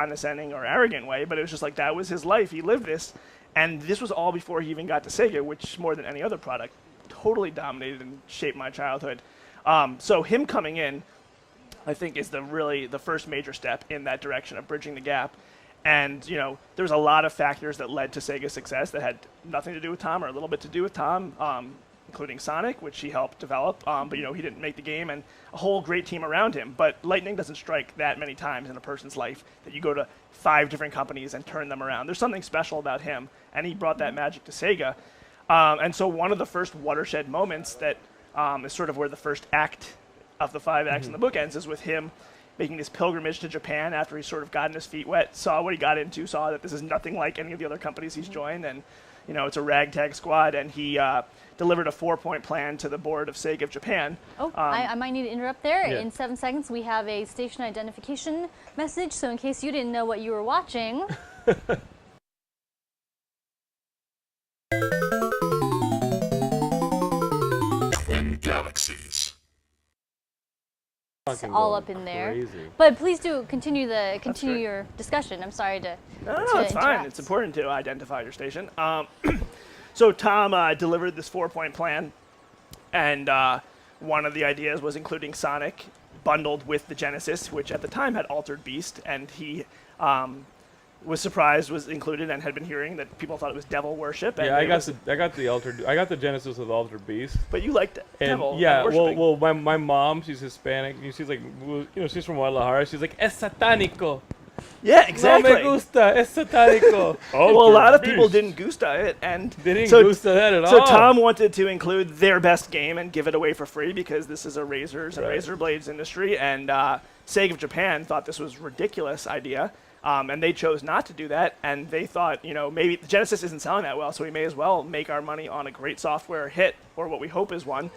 condescending or arrogant way, but it was just like that was his life. He lived this, and this was all before he even got to Sega, which more than any other product totally dominated and shaped my childhood. So him coming in, I think, is the first major step in that direction of bridging the gap. And there's a lot of factors that led to Sega's success that had nothing to do with Tom or a little bit to do with Tom, including Sonic, which he helped develop. But he didn't make the game, and a whole great team around him. But lightning doesn't strike that many times in a person's life that you go to 5 different companies and turn them around. There's something special about him, and he brought that magic to Sega. And so one of the first watershed moments that is sort of where the first act of the 5 acts in the book ends is with him making this pilgrimage to Japan after he's sort of gotten his feet wet, saw what he got into, saw that this is nothing like any of the other companies he's joined, and it's a ragtag squad, and he delivered a 4-point plan to the board of Sega of Japan. I might need to interrupt there. Yeah. In 7 seconds, we have a station identification message, so in case you didn't know what you were watching... Twin Galaxies. It's all up in there. Crazy. But please do continue your discussion. I'm sorry to No, to it's fine. interrupt. It's important to identify your station. So Tom delivered this 4-point plan, and one of the ideas was including Sonic bundled with the Genesis, which at the time had Altered Beast, and he was surprised was included and had been hearing that people thought it was devil worship. And Yeah, I got the Genesis with Altered Beast. But you liked And devil. yeah, worshiping. well, my mom, she's Hispanic. She's like, she's from Guadalajara. She's like, es satánico. Yeah, exactly. No me gusta, es satánico. Well, a lot of people didn't gusta it, and They didn't so, gusta that at so all. Tom wanted to include their best game and give it away for free because this is a razors and Right. razor blades industry, and Sega of Japan thought this was a ridiculous idea, and they chose not to do that, and they thought, maybe the Genesis isn't selling that well, so we may as well make our money on a great software hit, or what we hope is one.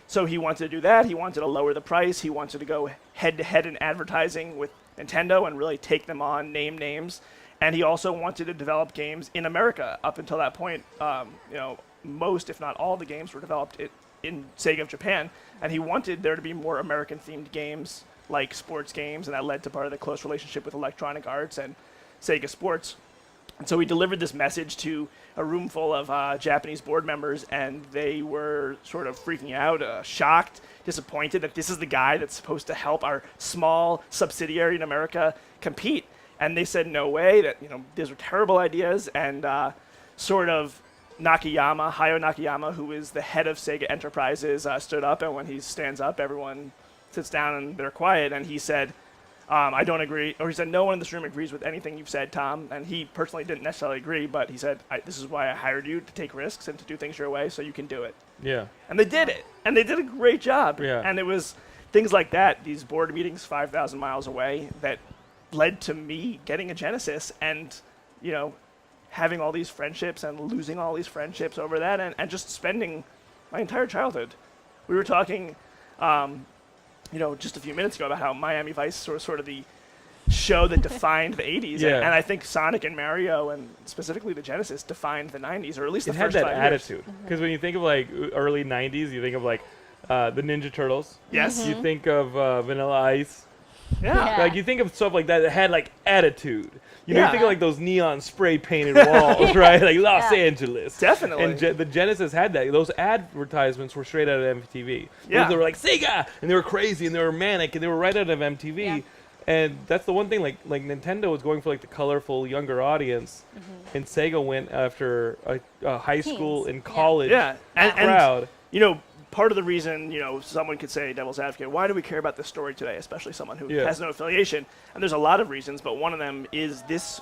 So he wanted to do that. He wanted to lower the price. He wanted to go head-to-head in advertising with Nintendo and really take them on, name names. And he also wanted to develop games in America. Up until that point, most, if not all, the games were developed in Sega of Japan. And he wanted there to be more American-themed games, like sports games, and that led to part of the close relationship with Electronic Arts and Sega Sports. And so he delivered this message to a room full of Japanese board members, and they were sort of freaking out, shocked, disappointed that this is the guy that's supposed to help our small subsidiary in America compete. And they said no way, that these were terrible ideas, and sort of Hayao Nakayama, who is the head of Sega Enterprises, stood up, and when he stands up, everyone sits down and they're quiet, and he said, I don't agree, or he said, no one in this room agrees with anything you've said, Tom, and he personally didn't necessarily agree, but he said, this is why I hired you, to take risks and to do things your way so you can do it. Yeah. And they did it, and they did a great job. Yeah. And it was things like that, these board meetings 5,000 miles away, that led to me getting a Genesis and, having all these friendships and losing all these friendships over that, and just spending my entire childhood. We were talking just a few minutes ago about how Miami Vice was sort of the show that defined the 80s. Yeah. And I think Sonic and Mario, and specifically the Genesis, defined the 90s, or at least It the had first that 5 years. attitude. Because when you think of like early 90s, you think of like the Ninja Turtles. Yes. You think of Vanilla Ice. Yeah. Yeah. Like you think of stuff like that had like attitude. You Yeah. think of like those neon spray painted walls, right? Like Los Yeah. Angeles. Definitely. And the Genesis had that. Those advertisements were straight out of MTV. Yeah. They were like Sega, and they were crazy, and they were manic, and they were right out of MTV. Yeah. And that's the one thing. Like Nintendo was going for like the colorful younger audience, and Sega went after a high school Teens. and Yeah. college Yeah. And crowd. part of the reason, someone could say, devil's advocate, why do we care about this story today, especially someone who Yeah. has no affiliation? And there's a lot of reasons, but one of them is this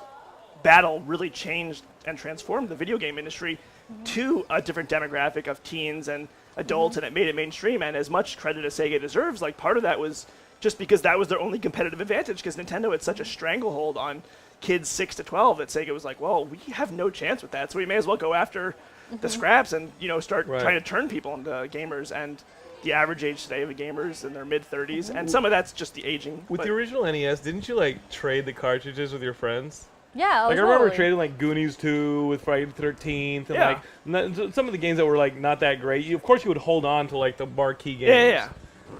battle really changed and transformed the video game industry to a different demographic of teens and adults, and it made it mainstream. And as much credit as Sega deserves, like part of that was just because that was their only competitive advantage, because Nintendo had such a stranglehold on kids 6 to 12 that Sega was like, well, we have no chance with that, so we may as well go after the scraps and start Right. trying to turn people into gamers. And the average age today of a gamer is in their mid-30s, and some of that's just the aging. With but- the original NES, didn't you like trade the cartridges with your friends? Yeah, Like I remember trading like Goonies 2 with Friday the 13th, and Yeah. some of the games that were like not that great. Of course, you would hold on to like the marquee games. Yeah.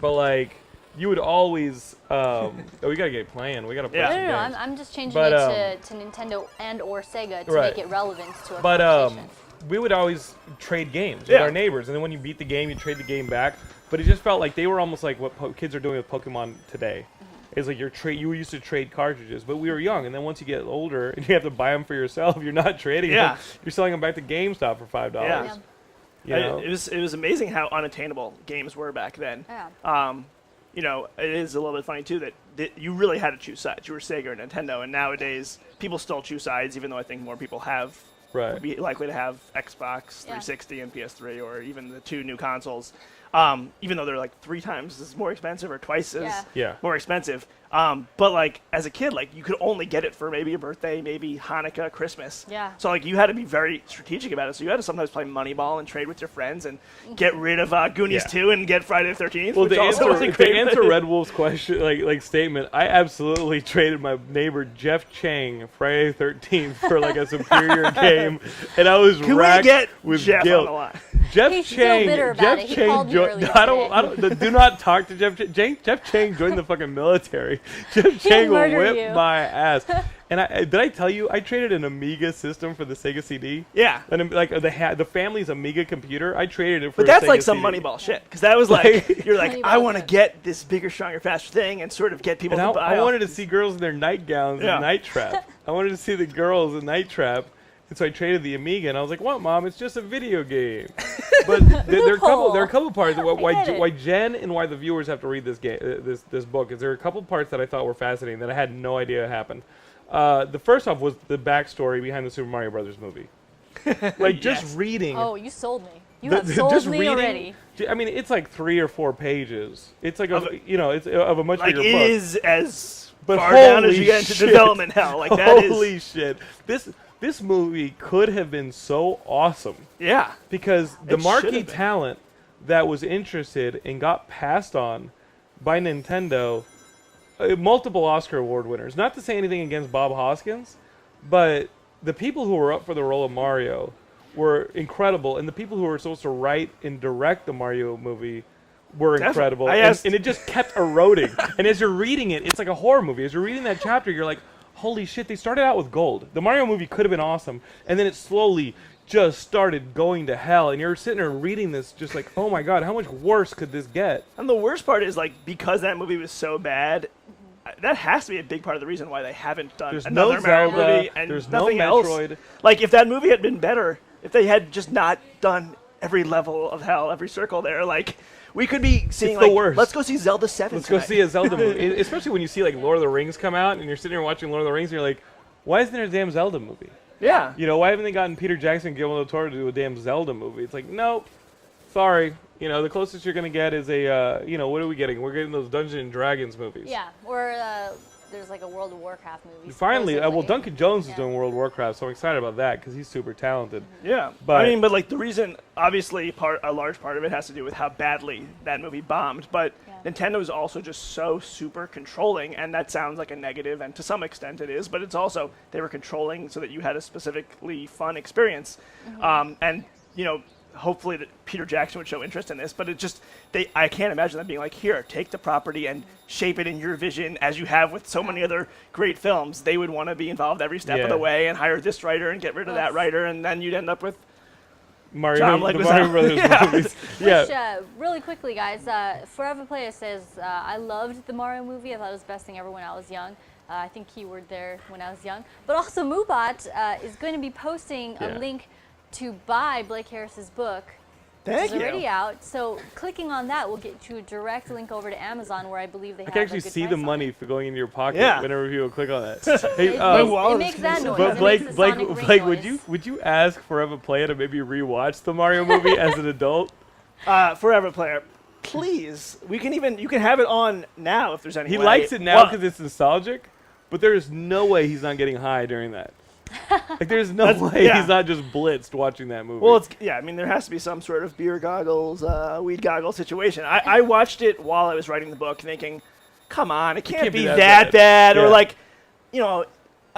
But like you would always. We gotta get playing. We gotta play Yeah. some No, games. I'm just changing But, it to Nintendo and or Sega to Right. make it relevant to our But conversation. we would always trade games with Yeah. our neighbors, and then when you beat the game, you trade the game back. But it just felt like they were almost like what kids are doing with Pokemon today. It's like you used to trade cartridges, but we were young, and then once you get older and you have to buy them for yourself, you're not trading Yeah. them. You're selling them back to GameStop for $5. Yeah. You know? It was amazing how unattainable games were back then. Yeah. You know, it is a little bit funny too that you really had to choose sides. You were Sega or Nintendo, and nowadays people still choose sides, even though I think more people Right. would be likely to have Xbox Yeah. 360 and PS3, or even the 2 new consoles. Even though they're like 3 times as more expensive or twice as Yeah. more expensive. But like as a kid, like you could only get it for maybe a birthday, maybe Hanukkah, Christmas. Yeah. So like you had to be very strategic about it. So you had to sometimes play Moneyball and trade with your friends and get rid of Goonies Yeah. 2 and get Friday the 13th. Well, which to also answer, wasn't to great. answer Red Wolf's question, like statement, I absolutely traded my neighbor Jeff Chang Friday the 13th for like a superior game, and I was Can we racked get with Jeff guilt. on the line? Jeff He's still Chang, bitter about Jeff it. He Chang, called me earlier I don't, do not talk to Jeff Chang. Jeff Chang joined the fucking military. Jeff Chang will murder whip you. my ass. And did I tell you I traded an Amiga system for the Sega CD? Yeah. And like the family's Amiga computer, I traded it for. But that's a Sega like some CD. Moneyball shit, because that was like you're like, Moneyball I want to shit. get this bigger, stronger, faster thing, and sort of get people And to buy. I off wanted to see girls in their nightgowns Yeah. and Night Trap. I wanted to see the girls in Night Trap. And so I traded the Amiga, and I was like, "What, Mom? It's just a video game." But there are a couple parts I get it. why Jen and why the viewers have to read this game, this book. Is there are a couple parts that I thought were fascinating that I had no idea happened. The first off was the backstory behind the Super Mario Brothers movie. Like just Yes. reading. Oh, you sold me. You the- have sold just me reading. already. I mean, it's like 3 or 4 pages. It's like it's of a much like bigger it book. is as But far down as holy you get into shit. development hell. Like that is Holy shit! This movie could have been so awesome yeah. because the It should marquee have been. talent that was interested and got passed on by Nintendo, multiple Oscar award winners. Not to say anything against Bob Hoskins, but the people who were up for the role of Mario were incredible, and the people who were supposed to write and direct the Mario movie were Definitely. incredible. I And, asked- and it just kept eroding. And as you're reading it, it's like a horror movie. As you're reading that chapter, you're like, holy shit, they started out with gold. The Mario movie could have been awesome, and then it slowly just started going to hell. And you're sitting there reading this just like, oh my god, how much worse could this get? And the worst part is like because that movie was so bad, that has to be a big part of the reason why they haven't done There's another no Mario Zelda, movie and there's no nothing else. Metroid. Like if that movie had been better, if they had just not done every level of hell, every circle there, like we could be seeing It's the like worst. let's go see Zelda 7 Let's go tonight. see a Zelda movie. Especially when you see like Lord of the Rings come out and you're sitting there watching Lord of the Rings and you're like, why isn't there a damn Zelda movie? Yeah. You know, why haven't they gotten Peter Jackson and Guillermo del Toro to do a damn Zelda movie? It's like, nope, sorry. You know, the closest you're going to get is a, what are we getting? We're getting those Dungeons and Dragons movies. Yeah, or there's like a World of Warcraft movie. Finally, well, supposedly. Duncan Jones is Yeah. doing World of Warcraft, so I'm excited about that because he's super talented. Yeah, But- I mean, but like the reason, obviously, a large part of it has to do with how badly that movie bombed. But Yeah. Nintendo is also just so super controlling, and that sounds like a negative, and to some extent it is. But it's also they were controlling so that you had a specifically fun experience, and hopefully that Peter Jackson would show interest in this. But it just I can't imagine them being like, here, take the property and shape it in your vision as you have with so many other great films. They would want to be involved every step of Yeah. the way and hire this writer and get rid of that Ugh. writer, and then you'd end up with Mario, John the Leguizamo. Mario Brothers Yeah. movies. Which, Yeah. really quickly, guys, Forever Player says, I loved the Mario movie. I thought it was the best thing ever when I was young. I think keyword there, when I was young. But also, Moobot is going to be posting Yeah. a link to buy Blake Harris's book, which Thank is already you. out. So clicking on that will get you a direct link over to Amazon, where I believe they I have can a actually good see price the on money it. for going into your pocket Yeah. whenever people click on that. It, Hey, makes, wallet it is makes gonna that be noise. so But It Blake, makes the Blake, sonic ring Blake, noise. would you ask Forever Player to maybe rewatch the Mario movie as an adult? Forever Player. Please, you can have it on now if there's any. He way. likes it now Well, because it's nostalgic, but there is no way he's not getting high during that. Like, there's no That's- way yeah. he's not just blitzed watching that movie. Well, I mean, there has to be some sort of beer goggles, weed goggles situation. I watched it while I was writing the book, thinking, "Come on, it can't be that bad." Or Yeah. like,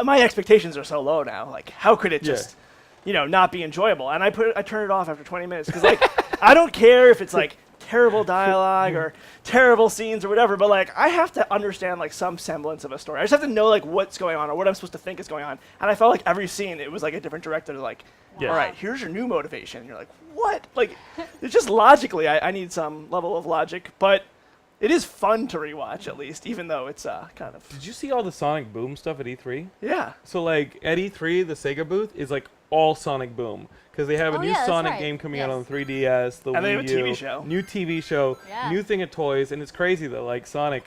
my expectations are so low now. Like, how could it Yeah. just, not be enjoyable? And I turn it off after 20 minutes because, like, I don't care if it's like terrible dialogue or terrible scenes or whatever, but like I have to understand like some semblance of a story. I just have to know like what's going on or what I'm supposed to think is going on. And I felt like every scene it was like a different director like, Yeah. all right, here's your new motivation. And you're like, what? Like it's just logically I need some level of logic, but it is fun to rewatch at least, even though it's kind of Did you see all the Sonic Boom stuff at E3? yeah. So like at E3, the Sega booth is like all Sonic Boom because they have a Oh, new yeah, that's Sonic right. game coming out Yes. on the 3DS, the And they Wii have a TV U, show. new TV show, Yeah. new thing of toys, and it's crazy that like Sonic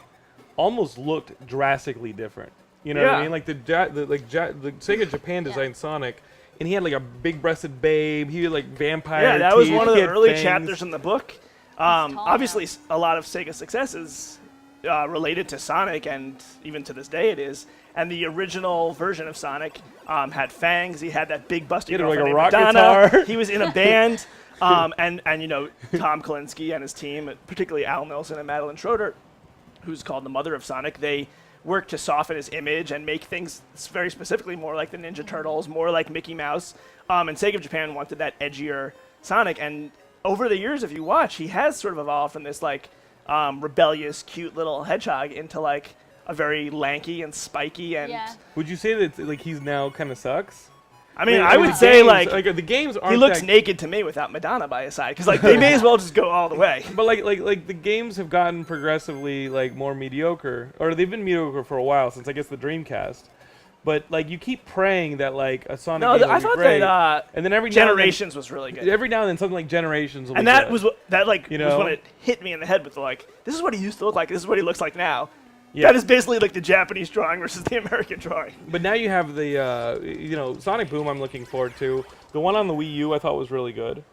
almost looked drastically different. You know what I Yeah. mean? Like the Sega Japan designed Sonic, and he had like a big-breasted babe. He had like vampire. Yeah, that was teeth, one of he the had early fangs. chapters in the book. tall Obviously, now. a lot of Sega successes related to Sonic, and even to this day it is. And the original version of Sonic had fangs. He had that big busty He had, girlfriend like, a named rock Madonna. guitar. He was in a band. And you know, Tom Kalinske and his team, particularly Al Nilsson and Madeline Schroeder, who's called the mother of Sonic, they worked to soften his image and make things very specifically more like the Ninja Turtles, more like Mickey Mouse. And Sega of Japan wanted that edgier Sonic. And over the years, if you watch, he has sort of evolved from this like rebellious, cute little hedgehog into like a very lanky and spiky and. Yeah. Would you say that like he's now kind of sucks? I mean, Like, I the would say games- like the games aren't he looks that naked to me without Madonna by his side because like they may as well just go all the way. But like the games have gotten progressively like more mediocre, or they've been mediocre for a while since I guess the Dreamcast. But like you keep praying that like a Sonic No, game will I be thought great, that and then every Generations was really now good. and then, every now and then something like Generations will And be that good. was what that like You was know? when it hit me in the head with like this is what he used to look like. This is what he looks like now. Yeah. That is basically like the Japanese drawing versus the American drawing. But now you have the you know Sonic Boom. I'm looking forward to the one on the Wii U. I thought was really good.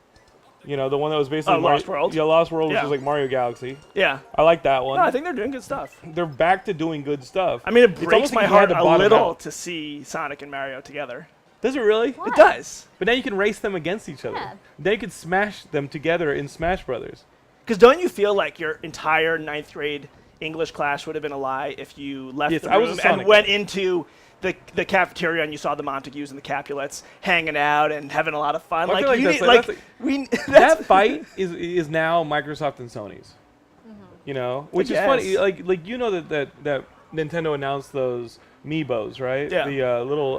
You know the one that was basically Lost World? Yeah, Lost World, which Yeah. was like Mario Galaxy. Yeah. I like that one. No, I think they're doing good stuff. They're back to doing good stuff. I mean, it It's breaks almost my like you had heart to a bottom little out. to see Sonic and Mario together. Does it really? Why? It does. But now you can race them against each other. Yeah. Then you could smash them together in Smash Brothers. Because don't you feel like your entire ninth grade English class would have been a lie if you left Yes, the I was a room Sonic and went guy. into the cafeteria and you saw the Montagues and the Capulets hanging out and having a lot of fun? I Like, feel like you that's need, like- like that's we That fight is now Microsoft and Sony's. You know, which is funny. guess. Like you know that Nintendo announced those Meebos, right? Yeah. The little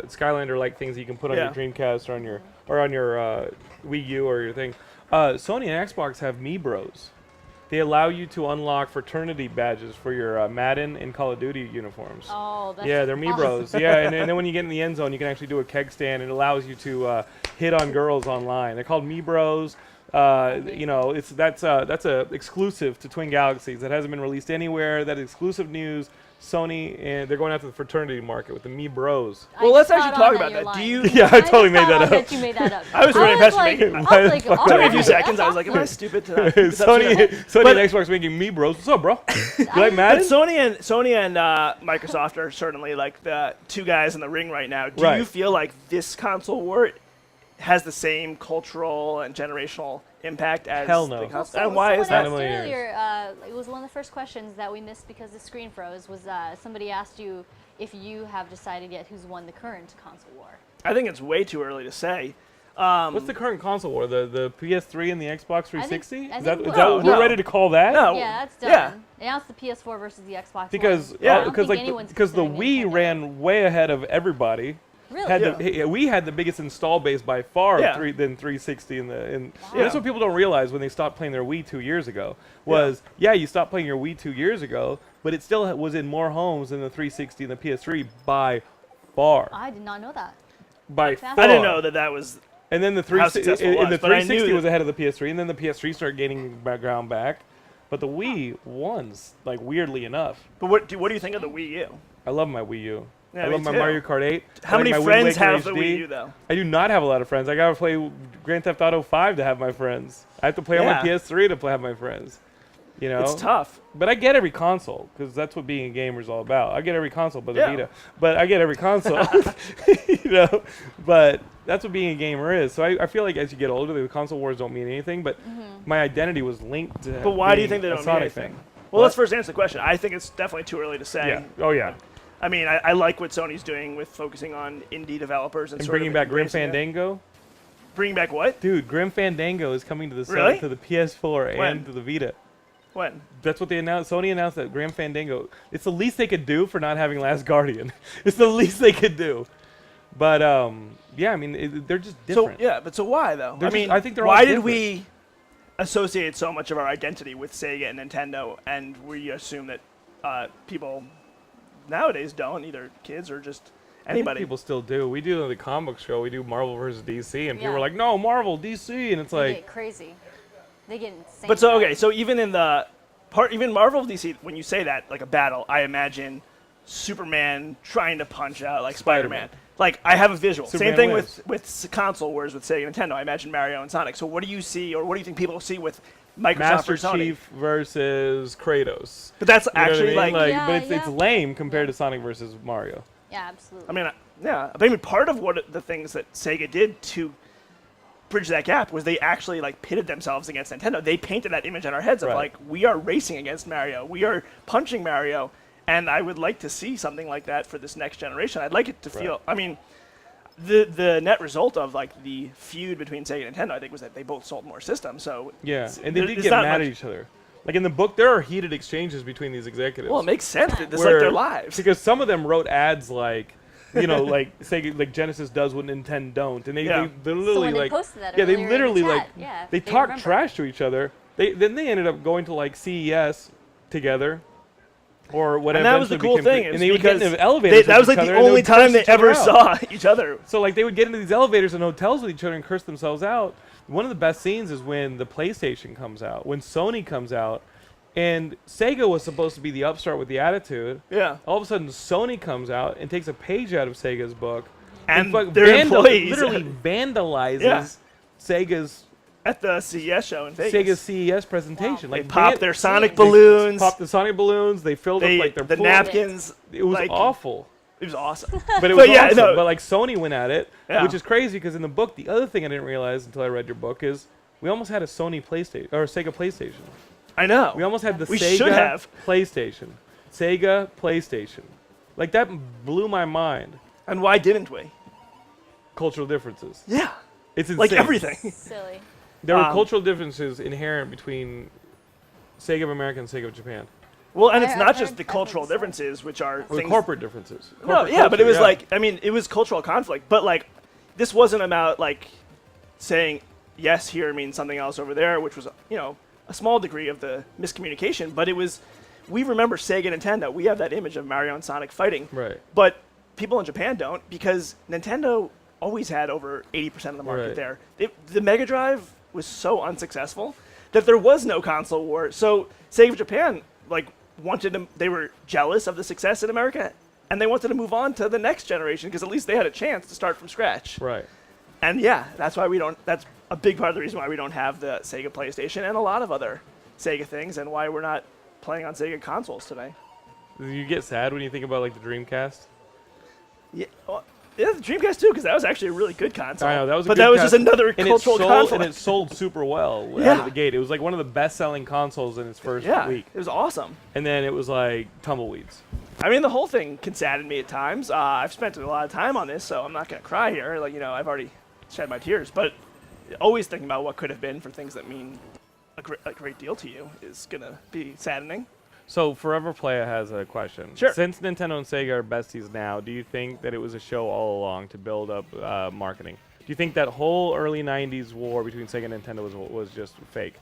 Skylander-like things that you can put on Yeah. your Dreamcast or on your Wii U or your thing. Sony and Xbox have Meebros. They allow you to unlock fraternity badges for your Madden and Call of Duty uniforms. Oh, that's Yeah, they're me awesome. bros. Yeah, and then when you get in the end zone, you can actually do a keg stand. It allows you to hit on girls online. They're called me bros. You know, that's a exclusive to Twin Galaxies that hasn't been released anywhere. That exclusive news. Sony and they're going after the fraternity market with the me bros. Well, let's actually caught talk on about you're that. Do lying. you- Yeah, I totally just made caught that on up. that you made that up. I was really impressed with like, making I it. was like, Took all Took me a right, few that's seconds. I was like, am I awesome. stupid to not pick this up Sony, sooner? Sony But- and Xbox making me bros. What's up, bro? You like But Madden? Sony and Microsoft are certainly like the two guys in the ring right now. Do Right. you feel like this console war has the same cultural and generational impact as Hell no. the console? So And why is someone that? asked Animal earlier, it was one of the first questions that we missed because the screen froze, was somebody asked you if you have decided yet who's won the current console war. I think it's way too early to say. What's the current console war? The PS3 and the Xbox 360? I Is that, think is no, that we're no. ready to call that? No. Yeah, that's done. Yeah. They announced the PS4 versus the Xbox Because One. Yeah. I don't think like anyone's because the considering Wii Nintendo. ran way ahead of everybody. Really? Had we had the biggest install base by far Yeah. than 360 in the and Yeah. that's what people don't realize when they stopped playing their Wii 2 years ago was you stopped playing your Wii 2 years ago, but it still was in more homes than the 360 and the PS3 by far. I did not know that. By Fascinating. far. I didn't know that was. And then the how successful it and the was, but I knew 360 was that- ahead of the PS3, and then the PS3 started gaining ground back. But the Wii won, like weirdly enough. But what do you think of the Wii U? I love my Wii U. Yeah, I me love my too. Mario Kart 8. I How like many my Wind friends Waker have the HD. Wii U though? I do not have a lot of friends. I gotta play Grand Theft Auto 5 to have my friends. I have to play on my Yeah. PS3 to have my friends. You know, It's tough. but I get every console because that's what being a gamer is all about. I get every console, but the Yeah. Vita. But I get every console, you know. But that's what being a gamer is. So I feel like as you get older, the console wars don't mean anything. But my identity was linked to. But why do you being think they a don't mean Sonic anything? fan. Well, What? let's first answer the question. I think it's definitely too early to say. Yeah. Oh yeah. I mean, I like what Sony's doing with focusing on indie developers and And sort bringing of back Grim embracing it. Fandango. Bring back what? Dude, Grim Fandango is coming to the Really? to the PS4 When? and to the Vita. When? That's what they announced. Sony announced that Grim Fandango. It's the least they could do for not having Last Guardian. It's the least they could do. But yeah, I mean, they're just different. So yeah, but so why though? They're I mean, just- I think they're all why did different. we associate so much of our identity with Sega and Nintendo, and we assume that people nowadays don't, either kids or just I think anybody? people still do. We do the comic show. We do Marvel versus DC, and people Yeah. are like, "No, Marvel, DC," and it's They like, get crazy. They get insane. But so about okay, it. so even in the part, even Marvel DC, when you say that like a battle, I imagine Superman trying to punch out like Spider-Man. Like I have a visual. Superman Same thing wins. with console wars with Sega and Nintendo. I imagine Mario and Sonic. So what do you see, or what do you think people see with Microsoft Master or Sony? Chief versus Kratos. But that's You know what I actually mean? like Yeah, but it's yeah. lame compared to Sonic versus Mario. Yeah, absolutely. I mean, yeah. But I mean, part of what the things that Sega did to bridge that gap was they actually like pitted themselves against Nintendo. They painted that image in our heads of Right. like, we are racing against Mario, we are punching Mario, and I would like to see something like that for this next generation. I'd like it to feel. I mean, the net result of like the feud between Sega and Nintendo, I think, was that they both sold more systems. So Yeah, and they did it's get not mad much- at each other. Like in the book, there are heated exchanges between these executives. well, it makes sense. It's like where- their lives. Because some of them wrote ads like, you know, like Sega, like Genesis does what Nintendo don't, and Yeah. they literally Someone like, posted that yeah, they earlier in the literally chat. like, Yeah, they they talk remember. trash to each other. Then they ended up going to like CES together, or whatever. And that was the cool thing, and is they would get because into elevators. that was with like each the other, and only would time curse they each other ever out. saw each other. So like they would get into these elevators and hotels with each other and curse themselves out. One of the best scenes is when the PlayStation comes out, when Sony comes out, and Sega was supposed to be the upstart with the attitude. Yeah. All of a sudden, Sony comes out and takes a page out of Sega's book And fuck- their employees literally vandalizes Yeah. Sega's At the CES show in Vegas. CES presentation. They Like popped their Sonic They balloons. popped the Sonic balloons. They filled They, up like their the pool. napkins. It was like, awful. It was awesome. But it was yeah, awesome. no. But like Sony went at it, Yeah. which is crazy because in the book, the other thing I didn't realize until I read your book is we almost had a Sony PlayStation or a Sega PlayStation. I know. We almost had the We Sega should have. PlayStation. Sega PlayStation. Like that blew my mind. And why didn't we? Cultural differences. Yeah. It's insane. Like everything. Silly. There were Um, cultural differences inherent between Sega of America and Sega of Japan. Well, and it's I've not heard- just the I've cultural heard so. differences, which are Or things. corporate differences. No, Corporate yeah, but it culture, was yeah. like, I mean, it was cultural conflict. But like, this wasn't about like saying yes here means something else over there, which was, you know, a small degree of the miscommunication. But it was, we remember Sega and Nintendo. We have that image of Mario and Sonic fighting. Right. But people in Japan don't, because Nintendo always had over 80% of the market Right. there. The Mega Drive was so unsuccessful that there was no console war. So Sega of Japan like wanted to, they were jealous of the success in America, and they wanted to move on to the next generation because at least they had a chance to start from scratch. Right. And yeah, that's why we don't. That's a big part of the reason why we don't have the Sega PlayStation and a lot of other Sega things, and why we're not playing on Sega consoles today. You get sad when you think about like the Dreamcast. Yeah, well, yeah, the Dreamcast too, because that was actually a really good console. I know that was, a but good that was just console. another And cultural it sold, conflict. and it sold super well out Yeah. of the gate. It was like one of the best-selling consoles in its first yeah, week, it was awesome. and then it was like tumbleweeds. I mean, the whole thing can sadden me at times. I've spent a lot of time on this, so I'm not gonna cry here. Like, you know, I've already shed my tears, but always thinking about what could have been for things that mean a great deal to you is gonna be saddening. So Forever Playa has a question. Sure. Since Nintendo and Sega are besties now, do you think that it was a show all along to build up marketing? Do you think that whole early '90s war between Sega and Nintendo was just fake?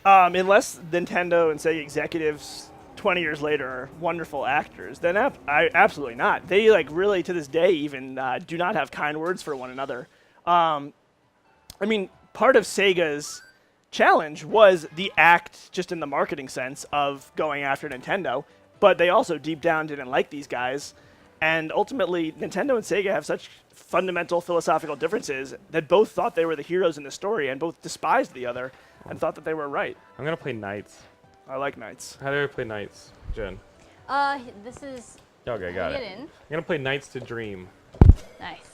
Unless Nintendo and Sega executives 20 years later are wonderful actors, then absolutely not. They like really to this day even do not have kind words for one another. I mean, part of Sega's challenge was the act, just in the marketing sense, of going after Nintendo, but they also deep down didn't like these guys. And ultimately, Nintendo and Sega have such fundamental philosophical differences that both thought they were the heroes in the story and both despised the other and thought that they were right. I'm gonna play Knights. I like Knights. How do I play Knights, Jen? This is. Okay, got get it. in. I'm gonna play Knights to Dream. Nice.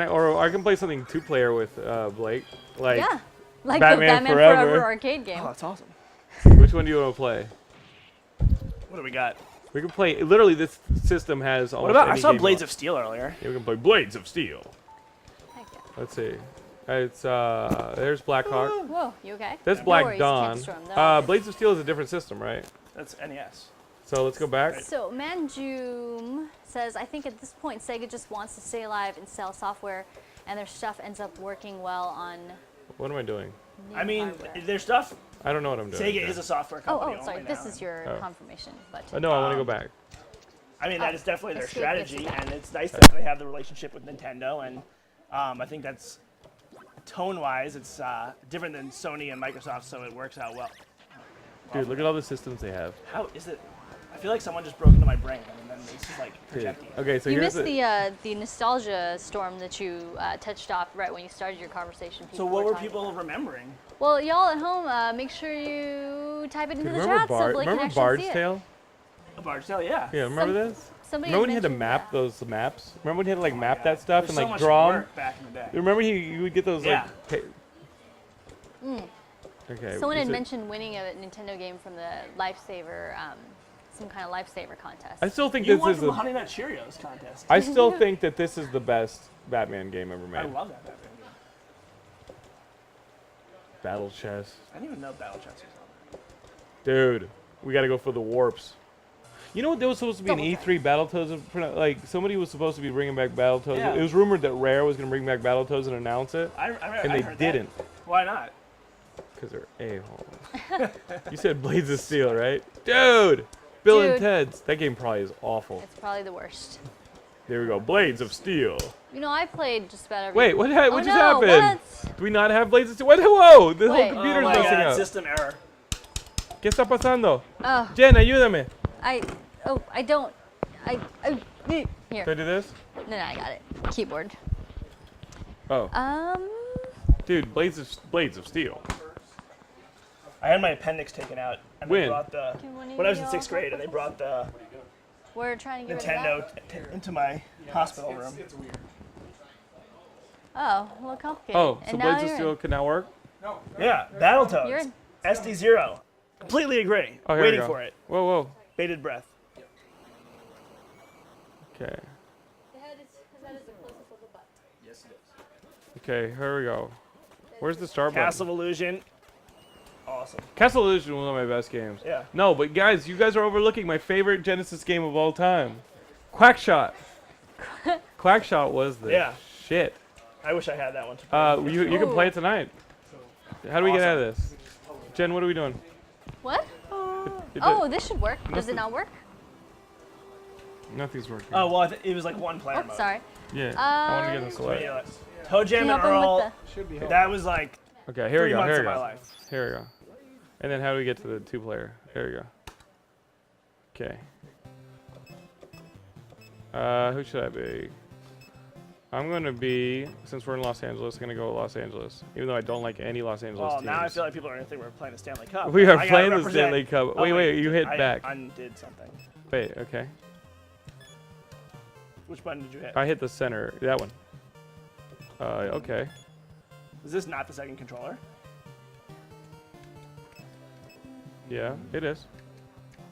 Or I can play something two-player with Blake. Like, Yeah. Like Batman the Batman Forever. Forever arcade game. Oh, that's awesome. which one do you want to play? What do we got? We can play. Literally, this system has. What about? I saw Blades of Steel earlier. Yeah, we can play Blades of Steel. Heck yeah. Let's see. It's there's Blackhawk. Whoa, you okay? That's No Black worries, Dawn. can't storm, though. Blades of Steel is a different system, right? That's NES. So let's go back. So Manjoom says, I think at this point Sega just wants to stay alive and sell software, and their stuff ends up working well on. What am I doing? New I mean, hardware. their stuff. I don't know what I'm doing. Sega is a software company. Oh, sorry. only This now. is your Oh. confirmation, but No, I want to go back. I mean, that is definitely their Escape strategy, gets it and it's nice that they have the relationship with Nintendo, and I think that's tone-wise, it's different than Sony and Microsoft, so it works out well. Dude, look at all the systems they have. How is it? I feel like someone just broke into my brain, and then it's just like Dude. projecting. Okay, so you here's missed the nostalgia storm that you touched off right when you started your conversation. So what were talking people about. remembering? Well, y'all at home, make sure you type it into Dude, the remember chat so Blake can remember actually Bard's see it. Tale? A barge sale, yeah. Yeah, remember this? Somebody Remember when he had to mentioned map that. those maps? Remember when he had to like map that stuff There's and so like much draw 'em? work back in the day. Remember you would get those Yeah. like. Okay. Someone you had said- mentioned winning a Nintendo game from the Lifesaver, some kind of Lifesaver contest. I still think You this won is from the. Honey Nut Cheerios contest. I still think that this is the best Batman game ever I made. love that Batman game. Battle chess. I didn't even know Battle Chess was on Dude, we gotta go for the warps. You know what? There was supposed to be an Double E3 Battletoads. Like somebody was supposed to be bringing back Battletoads. Yeah. It was rumored that Rare was gonna bring back Battletoads and announce it, I and I they heard didn't That. Why not? because they're a-holes. You said Blades of Steel, right? Dude, Bill and Dude. Ted's. That game probably is awful. It's probably the worst. There we go. Blades of Steel. You know, I played just about every. Wait, what Oh, just no, happened? What? Do we not have Blades of Steel? What? Whoa! The whole Wait. computer's Oh my messing god, up. system error. ¿Qué está pasando? Oh, Jen, ayúdame. I don't. Here. Can I do this? No, I got it. Keyboard. Oh, dude, Blades of Steel. I had my appendix taken out, and When? they brought the Can one of when I was in y'all 6th grade, help and they with brought the We're trying to get rid of Nintendo that. into my hospital room. Oh, a little complicated. Oh, so and now Blades of you're Steel in. can now work? Yeah, You're Battletoads. in. SD0. Completely agree. Oh, here Waiting we go. for it. Whoa, whoa. Bated breath. Okay. Okay, here we go. Where's the start button? Castle of Illusion. Awesome. Castle Illusion, one of my best games. Yeah. No, but guys, you guys are overlooking my favorite Genesis game of all time. Quackshot. Quackshot was the Yeah. shit. I wish I had that one. To play. You can Ooh. play it tonight. How do we get Awesome. out of this? Jen, what are we doing? What? It- Oh, this should work. Does it Nothing. not work? Nothing's working. Oh well, it was like one player Oh, mode. sorry. Yeah, I want to get this So, away. yeah, Toe Jam Can you and help him with Earl. That was like Okay, here we 3 go. months Here of we my go. life. Here we go. And then how do we get to the 2-player? Here we go. Okay. Who should I be? I'm gonna be, since we're in Los Angeles, gonna go Los Angeles. Even though I don't like any Los Angeles Well, teams. now I feel like people are gonna think we're playing the Stanley Cup. We are I gotta playing the represent- Stanley Cup. Oh, Wait, you hit I back. undid something. Wait, okay. Which button did you hit? I hit the center. That one. Okay. Is this not the second controller? Yeah, it is.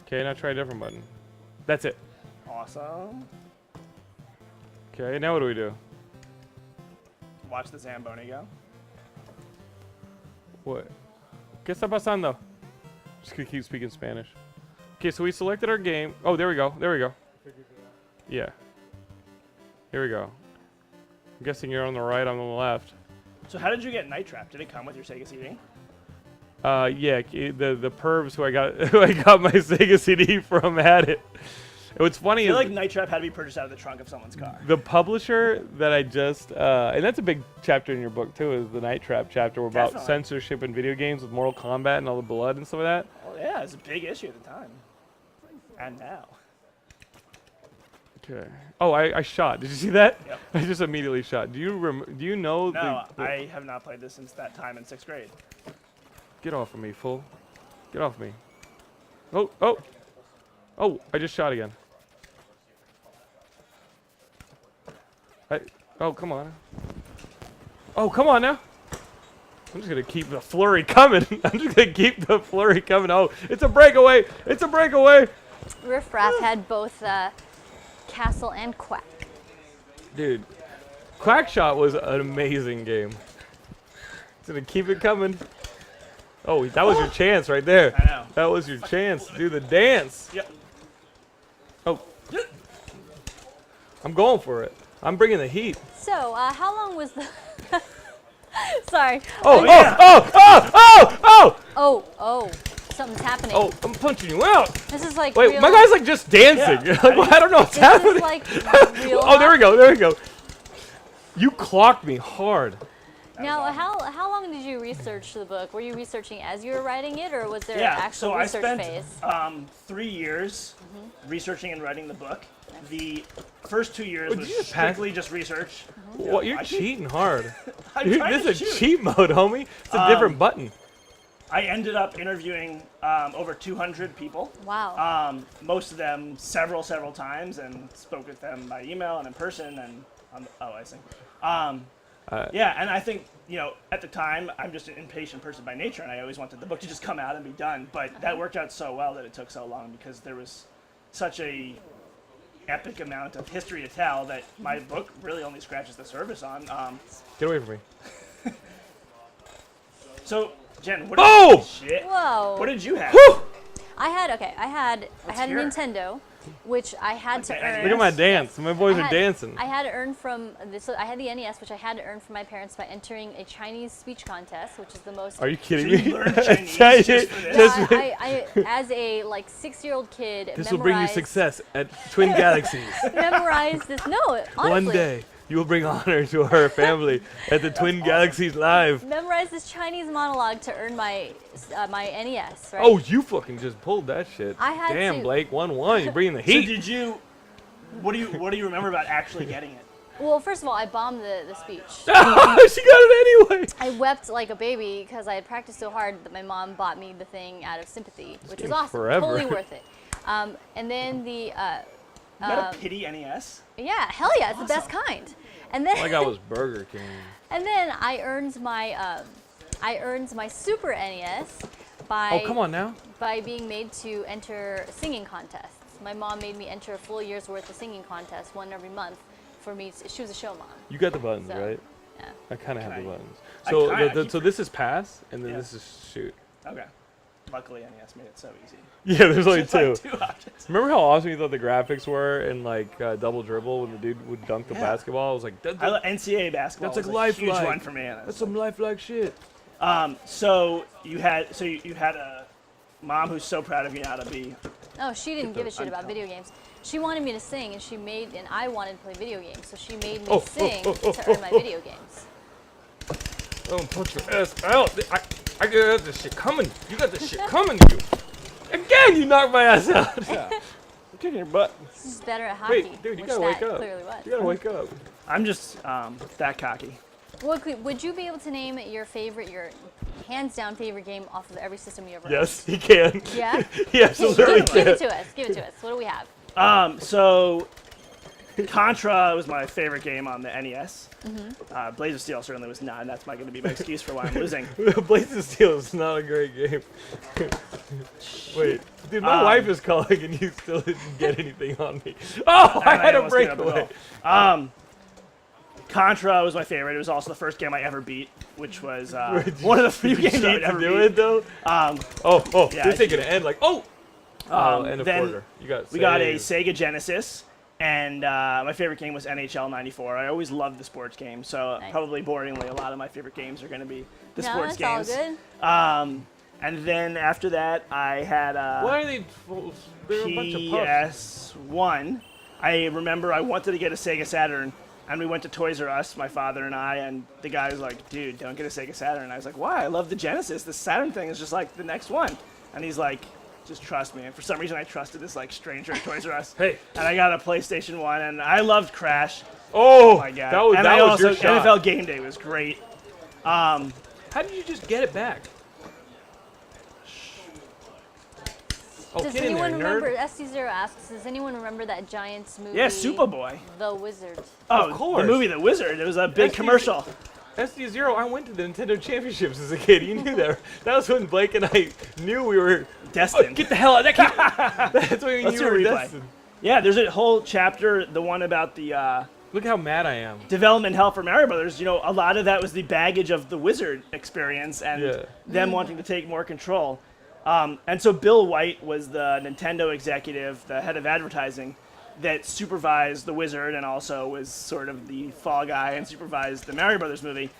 Okay, now try a different button. That's it. Awesome. Okay, now what do we do? Watch the Zamboni go. What? ¿Qué está pasando? Just gonna keep speaking Spanish. Okay, so we selected our game. Oh, there we go. There we go. Yeah. Here we go. I'm guessing you're on the right, I'm on the left. So how did you get Night Trap? Did it come with your Sega CD? Yeah, the pervs who I got my Sega CD from had it. What's funny I feel is like Night Trap had to be purchased out of the trunk of someone's car. the publisher that I just and that's a big chapter in your book too, is the Night Trap chapter about Definitely. censorship in video games with Mortal Kombat and all the blood and stuff like that. Oh yeah, it's a big issue at the time. And now. Okay. Oh, I shot. Did you see that? Yep. I just immediately shot. Do you know No, the I have not played this since that time in 6th grade. Get off of me, fool. Get off me. Oh, I just shot again. Oh, come on. Oh, come on now. I'm just going to keep the flurry coming. I'm just going to keep the flurry coming. Oh, it's a breakaway. It's a breakaway. Riff Raff had both Castle and Quack. Dude, Quackshot was an amazing game. It's gonna keep it coming. Oh, that was your chance right there. I know. That was your chance to do the dance. Yep. Oh. I'm going for it. I'm bringing the heat. So, how long was the... Sorry. Oh, yeah. Oh, something's happening. Oh, I'm punching you out. This is like Wait, real... my guy's like just dancing. Yeah. Like, I don't know what's This happening. is like real... Oh, there we go. There we go. You clocked me hard. Now, how long did you research the book? Were you researching as you were writing it, or was there an Yeah, actual so I research spent phase? 3 years researching and writing the book. The first 2 years Would was you just pass- strictly just research. What? You're I think- cheating hard. I'm Dude, trying this to is shoot. cheat mode, homie. It's a different button. I ended up interviewing over 200 people. Wow. Most of them several times, and spoke with them by email and in person and I see. Yeah, and I think, at the time, I'm just an impatient person by nature, and I always wanted the book to just come out and be done. But that worked out so well that it took so long because there was such a epic amount of history to tell that my book really only scratches the surface on. Get away from me. So, Jen, what Oh! did, shit. Whoa. What did you have? Whew! I had a hear it. Nintendo, which I had to Okay, earn. Look at my dance. My boys I are had- dancing. I had to earn from this. I had the NES, which I had to earn from my parents by entering a Chinese speech contest, which is the most. Are you kidding So me? you learned Chinese Chinese- just for this? just- I as a 6-year-old kid, This will bring you memorized- success at Twin Galaxies. Memorized this. No, honestly. One day, you will bring honor to our family at the Twin Galaxies Live. Memorized this Chinese monologue to earn my my NES. Right. Oh, you fucking just pulled that shit. I had Damn, to. Blake, 1-1. You're bringing the So heat. did you? What do you remember about actually getting it? Well, first of all, I bombed the speech. she got it anyway. I wept like a baby because I had practiced so hard that my mom bought me the thing out of sympathy, which was game's awesome. forever. Totally worth it. And then the You got a pity E NES? yeah, hell yeah, it's the best kind. And then All I got was Burger King. and then I earned my Super NES by Oh, come on now. by being made to enter singing contests. My mom made me enter a full year's worth of singing contests, one every month, for me. She was a show mom. You got the buttons, So, right? Yeah. I kind of have the I- buttons. I So, kinda- so this is pass, and then Yeah. this is shoot. Okay. Luckily, NES made it so easy. Yeah, there's only Just two. like 2 options. Remember how awesome you thought the graphics were in Double Dribble when the dude would dunk the Yeah. basketball? I was like, NCAA basketball That's was like a huge lifelike. one for me. that's some lifelike shit. So you had a mom who's so proud of you now to be. Oh, she didn't give a shit about uncle. video games. She wanted me to sing, and I wanted to play video games, so she made me Oh, sing oh, oh, to earn my video games. Oh, punch your ass out. I got this shit coming. You got this shit coming to you. Again, you knocked my ass out. I'm kicking your butt. She's better at hockey. Wait, dude, you which gotta wake that up. Clearly was. You gotta wake up. I'm just that cocky. Would you be able to name your hands down favorite game off of every system you ever owned? Yes, he can. Yeah? He absolutely Give it can. to us. Give it to us. What do we have? So Contra was my favorite game on the NES. Blaze of Steel certainly was not, and that's going to be my excuse for why I'm losing. Blaze of Steel is not a great game. Wait, dude, my wife is calling and you still didn't get anything on me. Oh, I had a almost gave up the breakaway. goal. Contra was my favorite. It was also the first game I ever beat, which was one of the few Did you games I cheat ever to do beat. it though? Oh, yeah, this I ain't gonna end like, oh! End of then quarter. You got We got a saved. Sega Genesis, and my favorite game was NHL '94. I always loved the sports games, so Nice. probably boringly, a lot of my favorite games are going to be the No, sports that's games. all good. And then after that, I had Why are they? They're a bunch of puffs. PS1. I remember I wanted to get a Sega Saturn, and we went to Toys R Us, my father and I, and the guy was like, dude, don't get a Sega Saturn. And I was like, why? I love the Genesis. The Saturn thing is just like the next one. And he's like, just trust me. And for some reason, I trusted this like stranger at Toys R Us. Hey. And I got a PlayStation 1, and I loved Crash. Oh, My God. that was, and that I was also, your shot. NFL Game Day was great. How did you just get it back? Oh, Does get in there, anyone nerd. remember? SD0 asks, does anyone remember that Giants movie? Yeah, Superboy. The Wizard. Oh, Of course. the movie The Wizard. It was a big SD0. commercial. SD0, I went to the Nintendo Championships as a kid. You knew that. That was when Blake and I knew we were Destined. Oh, get the hell out of that. That's when Let's you do a were replay. destined. Yeah, there's a whole chapter, the one about the Look how mad I am. development hell for Mario Brothers, a lot of that was the baggage of the Wizard experience and Yeah. them wanting to take more control. And so Bill White was the Nintendo executive, the head of advertising, that supervised the Wizard and also was sort of the fall guy and supervised the Mario Brothers movie.